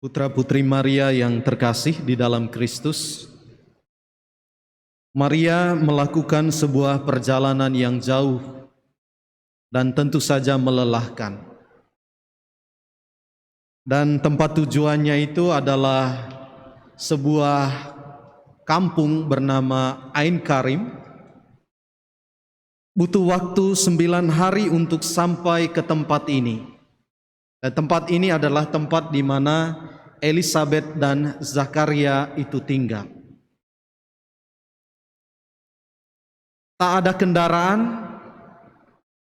Putra-putri Maria yang terkasih di dalam Kristus, Maria melakukan sebuah perjalanan yang jauh dan tentu saja melelahkan. Dan tempat tujuannya itu adalah sebuah kampung bernama Ain Karim. Butuh waktu 9 hari untuk sampai ke tempat ini. Dan tempat ini adalah tempat di mana Elisabet dan Zakaria itu tinggal. Tak ada kendaraan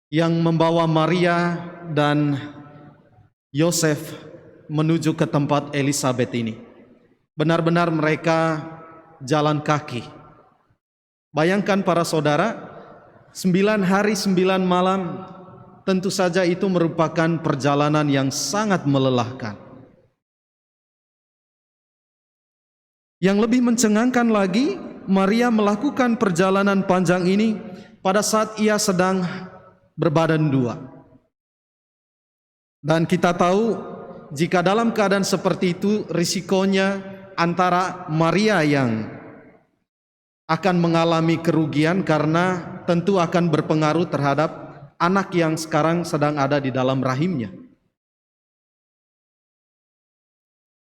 yang membawa Maria dan Yosef menuju ke tempat Elisabet ini. Benar-benar mereka jalan kaki. Bayangkan para saudara, 9 hari 9 malam, tentu saja itu merupakan perjalanan yang sangat melelahkan. Yang lebih mencengangkan lagi, Maria melakukan perjalanan panjang ini pada saat ia sedang berbadan dua. Dan kita tahu, jika dalam keadaan seperti itu, risikonya antara Maria yang akan mengalami kerugian karena tentu akan berpengaruh terhadap anak yang sekarang sedang ada di dalam rahimnya.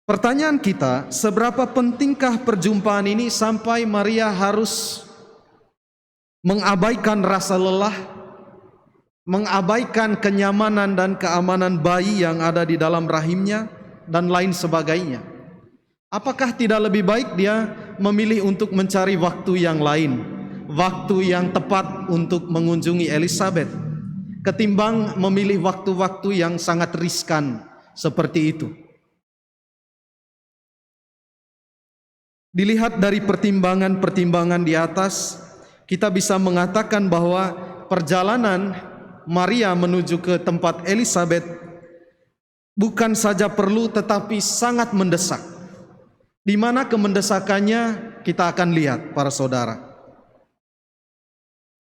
Pertanyaan kita, seberapa pentingkah perjumpaan ini sampai Maria harus mengabaikan rasa lelah, mengabaikan kenyamanan dan keamanan bayi yang ada di dalam rahimnya, dan lain sebagainya. Apakah tidak lebih baik dia memilih untuk mencari waktu yang lain, waktu yang tepat untuk mengunjungi Elisabet, ketimbang memilih waktu-waktu yang sangat riskan seperti itu? Dilihat dari pertimbangan-pertimbangan di atas, kita bisa mengatakan bahwa perjalanan Maria menuju ke tempat Elisabet bukan saja perlu tetapi sangat mendesak. Di mana kemendesakannya kita akan lihat, para saudara.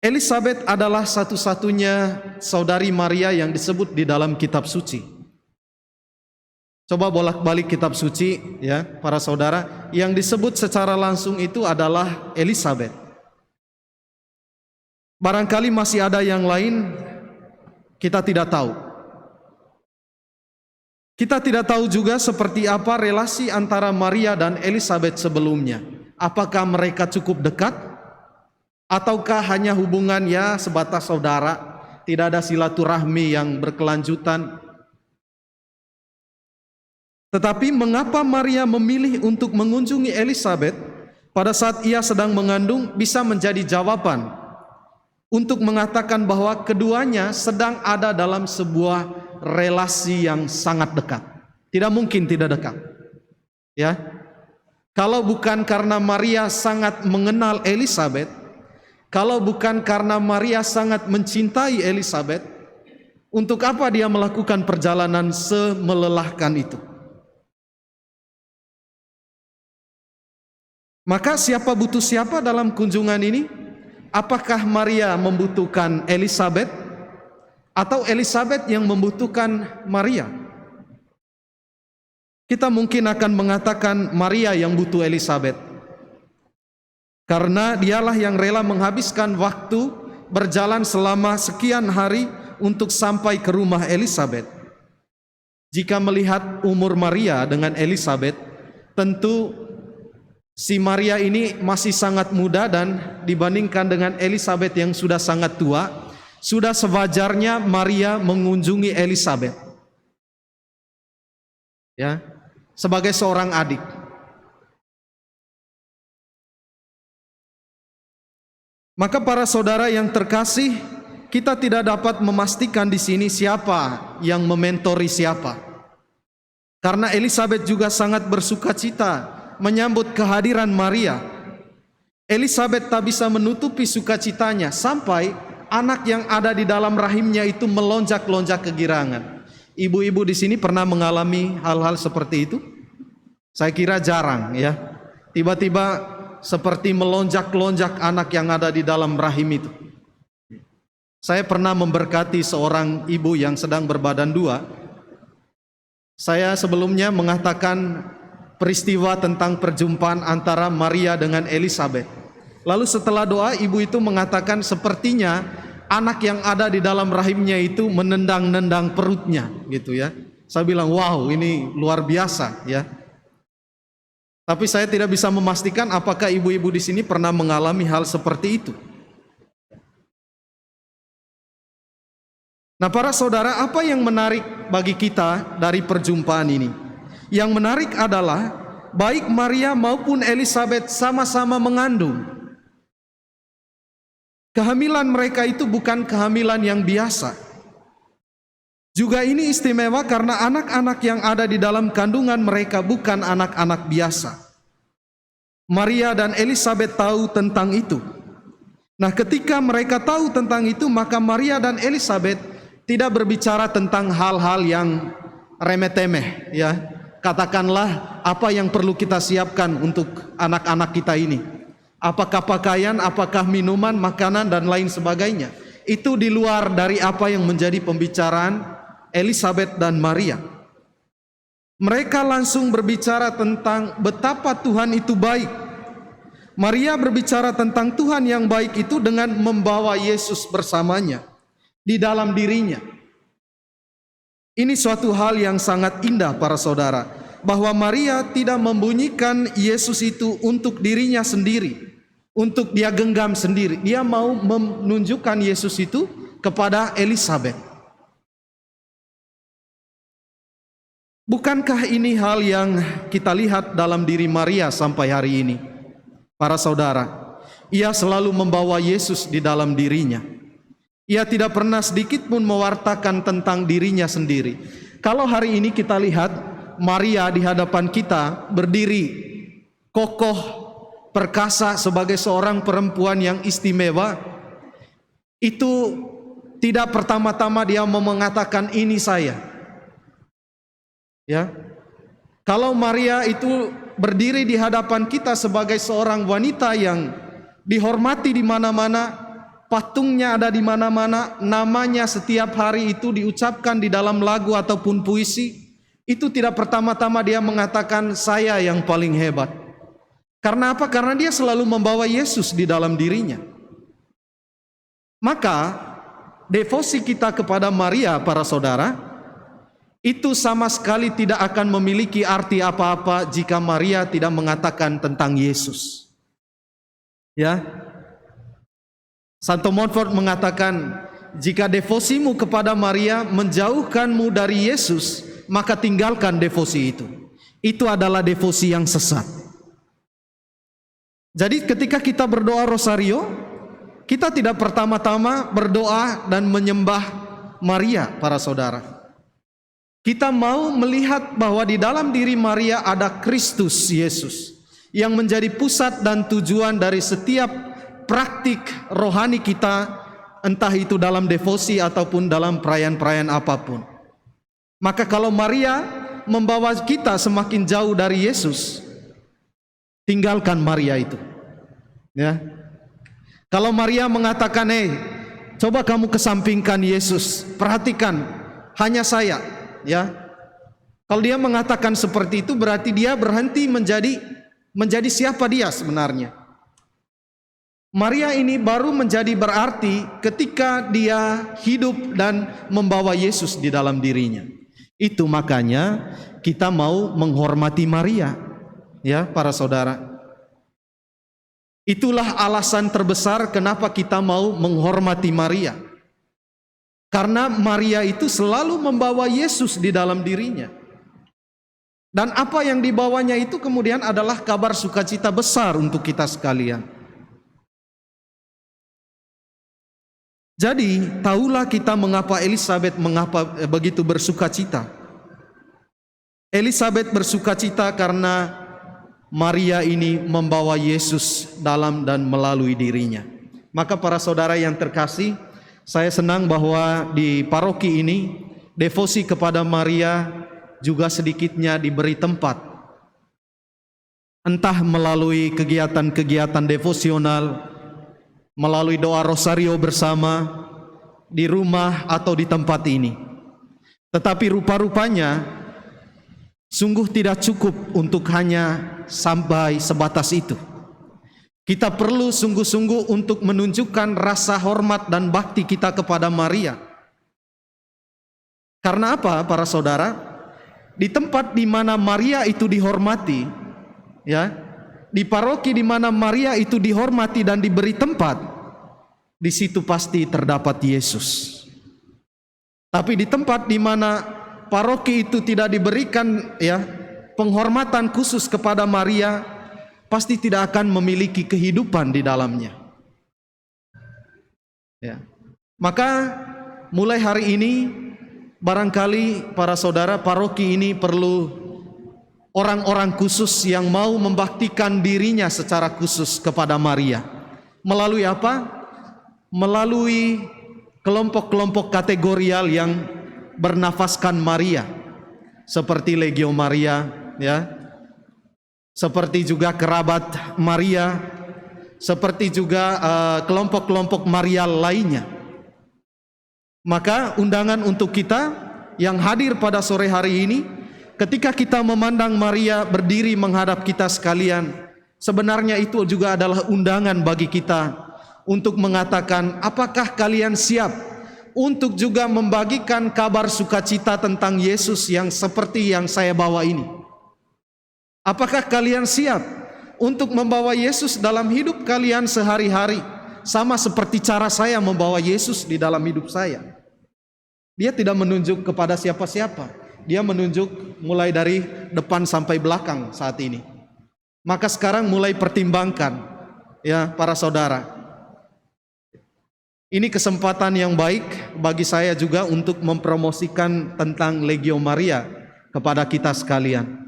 Elisabet adalah satu-satunya saudari Maria yang disebut di dalam kitab suci. Coba bolak-balik kitab suci ya, para saudara. Yang disebut secara langsung itu adalah Elisabet. Barangkali masih ada yang lain, kita tidak tahu. Kita tidak tahu juga seperti apa relasi antara Maria dan Elisabet sebelumnya. Apakah mereka cukup dekat? Ataukah hanya hubungan ya sebatas saudara, tidak ada silaturahmi yang berkelanjutan? Tetapi mengapa Maria memilih untuk mengunjungi Elisabet pada saat ia sedang mengandung bisa menjadi jawaban untuk mengatakan bahwa keduanya sedang ada dalam sebuah relasi yang sangat dekat. Tidak mungkin tidak dekat. Ya. Kalau bukan karena Maria sangat mengenal Elisabet, kalau bukan karena Maria sangat mencintai Elisabet, untuk apa dia melakukan perjalanan semelelahkan itu? Maka siapa butuh siapa dalam kunjungan ini? Apakah Maria membutuhkan Elisabet atau Elisabet yang membutuhkan Maria? Kita mungkin akan mengatakan Maria yang butuh Elisabet, karena dialah yang rela menghabiskan waktu berjalan selama sekian hari untuk sampai ke rumah Elisabet. Jika melihat umur Maria dengan Elisabet, tentu si Maria ini masih sangat muda, dan dibandingkan dengan Elisabet yang sudah sangat tua, sudah sewajarnya Maria mengunjungi Elisabet. Ya, sebagai seorang adik. Maka para saudara yang terkasih, kita tidak dapat memastikan di sini siapa yang mementori siapa. Karena Elisabet juga sangat bersukacita menyambut kehadiran Maria. Elisabet tak bisa menutupi sukacitanya sampai anak yang ada di dalam rahimnya itu melonjak-lonjak kegirangan. Ibu-ibu di sini pernah mengalami hal-hal seperti itu? Saya kira jarang ya. Tiba-tiba seperti melonjak-lonjak anak yang ada di dalam rahim itu. Saya pernah memberkati seorang ibu yang sedang berbadan dua. Saya sebelumnya mengatakan peristiwa tentang perjumpaan antara Maria dengan Elizabeth. Lalu setelah doa, ibu itu mengatakan sepertinya anak yang ada di dalam rahimnya itu menendang-nendang perutnya, gitu ya. Saya bilang, wow, ini luar biasa ya. Tapi saya tidak bisa memastikan apakah ibu-ibu di sini pernah mengalami hal seperti itu. Nah, para saudara, apa yang menarik bagi kita dari perjumpaan ini? Yang menarik adalah baik Maria maupun Elizabeth sama-sama mengandung. Kehamilan mereka itu bukan kehamilan yang biasa. Juga ini istimewa karena anak-anak yang ada di dalam kandungan mereka bukan anak-anak biasa. Maria dan Elizabeth tahu tentang itu. Nah, ketika mereka tahu tentang itu, maka Maria dan Elizabeth tidak berbicara tentang hal-hal yang remeh-temeh, ya. Katakanlah apa yang perlu kita siapkan untuk anak-anak kita ini. Apakah pakaian, apakah minuman, makanan, dan lain sebagainya. Itu di luar dari apa yang menjadi pembicaraan Elizabeth dan Maria. Mereka langsung berbicara tentang betapa Tuhan itu baik. Maria berbicara tentang Tuhan yang baik itu dengan membawa Yesus bersamanya di dalam dirinya. Ini suatu hal yang sangat indah, para saudara, bahwa Maria tidak membunyikan Yesus itu untuk dirinya sendiri, untuk dia genggam sendiri. Dia mau menunjukkan Yesus itu kepada Elizabeth. Bukankah ini hal yang kita lihat dalam diri Maria sampai hari ini? Para saudara, ia selalu membawa Yesus di dalam dirinya. Ia tidak pernah sedikit pun mewartakan tentang dirinya sendiri. Kalau hari ini kita lihat Maria di hadapan kita berdiri kokoh, perkasa sebagai seorang perempuan yang istimewa, itu tidak pertama-tama dia mau mengatakan ini saya. Ya. Kalau Maria itu berdiri di hadapan kita sebagai seorang wanita yang dihormati di mana-mana, patungnya ada di mana-mana, namanya setiap hari itu diucapkan di dalam lagu ataupun puisi, itu tidak pertama-tama dia mengatakan saya yang paling hebat. Karena apa? Karena dia selalu membawa Yesus di dalam dirinya. Maka devosi kita kepada Maria, para saudara, itu sama sekali tidak akan memiliki arti apa-apa jika Maria tidak mengatakan tentang Yesus. Ya. Santo Montfort mengatakan, jika devosimu kepada Maria menjauhkanmu dari Yesus, maka tinggalkan devosi itu. Itu adalah devosi yang sesat. Jadi ketika kita berdoa rosario, kita tidak pertama-tama berdoa dan menyembah Maria, para saudara. Kita mau melihat bahwa di dalam diri Maria ada Kristus Yesus yang menjadi pusat dan tujuan dari setiap praktik rohani kita, entah itu dalam devosi ataupun dalam perayaan-perayaan apapun. Maka kalau Maria membawa kita semakin jauh dari Yesus, tinggalkan Maria itu. Ya. Kalau Maria mengatakan, coba kamu kesampingkan Yesus, perhatikan hanya saya, ya. Kalau dia mengatakan seperti itu, berarti dia berhenti menjadi siapa dia sebenarnya. Maria ini baru menjadi berarti ketika dia hidup dan membawa Yesus di dalam dirinya. Itu makanya kita mau menghormati Maria, ya para saudara. Itulah alasan terbesar kenapa kita mau menghormati Maria. Karena Maria itu selalu membawa Yesus di dalam dirinya. Dan apa yang dibawanya itu kemudian adalah kabar sukacita besar untuk kita sekalian. Jadi, tahulah kita mengapa Elizabeth begitu bersukacita. Elizabeth bersukacita karena Maria ini membawa Yesus dalam dan melalui dirinya. Maka para saudara yang terkasih, saya senang bahwa di paroki ini devosi kepada Maria juga sedikitnya diberi tempat. Entah melalui kegiatan-kegiatan devosional, melalui doa rosario bersama di rumah atau di tempat ini. Tetapi rupa-rupanya Sungguh tidak cukup untuk hanya sampai sebatas itu. Kita perlu sungguh-sungguh untuk menunjukkan rasa hormat dan bakti kita kepada Maria. Karena apa, para saudara? Di tempat di mana Maria itu dihormati, ya, di paroki di mana Maria itu dihormati dan diberi tempat, di situ pasti terdapat Yesus. Tapi di tempat di mana paroki itu tidak diberikan, ya, penghormatan khusus kepada Maria, pasti tidak akan memiliki kehidupan di dalamnya. Ya. Maka mulai hari ini barangkali para saudara, paroki ini perlu orang-orang khusus yang mau membaktikan dirinya secara khusus kepada Maria. Melalui apa? Melalui kelompok-kelompok kategorial yang bernafaskan Maria, seperti Legio Maria, ya, seperti juga kerabat Maria, seperti juga kelompok-kelompok Maria lainnya. Maka undangan untuk kita yang hadir pada sore hari ini, ketika kita memandang Maria berdiri menghadap kita sekalian, sebenarnya itu juga adalah undangan bagi kita untuk mengatakan, apakah kalian siap untuk juga membagikan kabar sukacita tentang Yesus yang seperti yang saya bawa ini? Apakah kalian siap untuk membawa Yesus dalam hidup kalian sehari-hari, sama seperti cara saya membawa Yesus di dalam hidup saya? Dia tidak menunjuk kepada siapa-siapa, dia menunjuk mulai dari depan sampai belakang saat ini. Maka sekarang mulai pertimbangkan, ya para saudara. Ini kesempatan yang baik bagi saya juga untuk mempromosikan tentang Legio Maria kepada kita sekalian.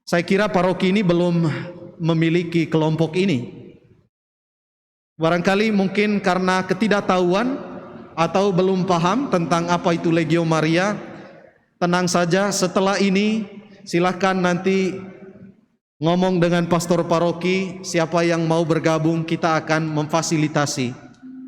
Saya kira paroki ini belum memiliki kelompok ini. Barangkali mungkin karena ketidaktahuan atau belum paham tentang apa itu Legio Maria. Tenang saja, setelah ini silakan nanti ngomong dengan pastor paroki, siapa yang mau bergabung kita akan memfasilitasi.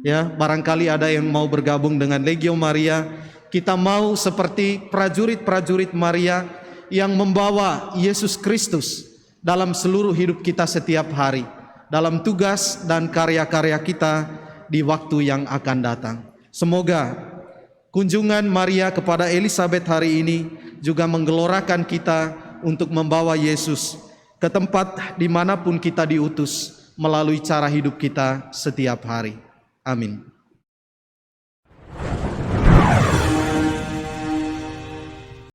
Ya, barangkali ada yang mau bergabung dengan Legio Maria. Kita mau seperti prajurit-prajurit Maria yang membawa Yesus Kristus dalam seluruh hidup kita setiap hari, dalam tugas dan karya-karya kita di waktu yang akan datang. Semoga kunjungan Maria kepada Elizabeth hari ini juga menggelorakan kita untuk membawa Yesus ke tempat dimanapun kita diutus melalui cara hidup kita setiap hari. Amin.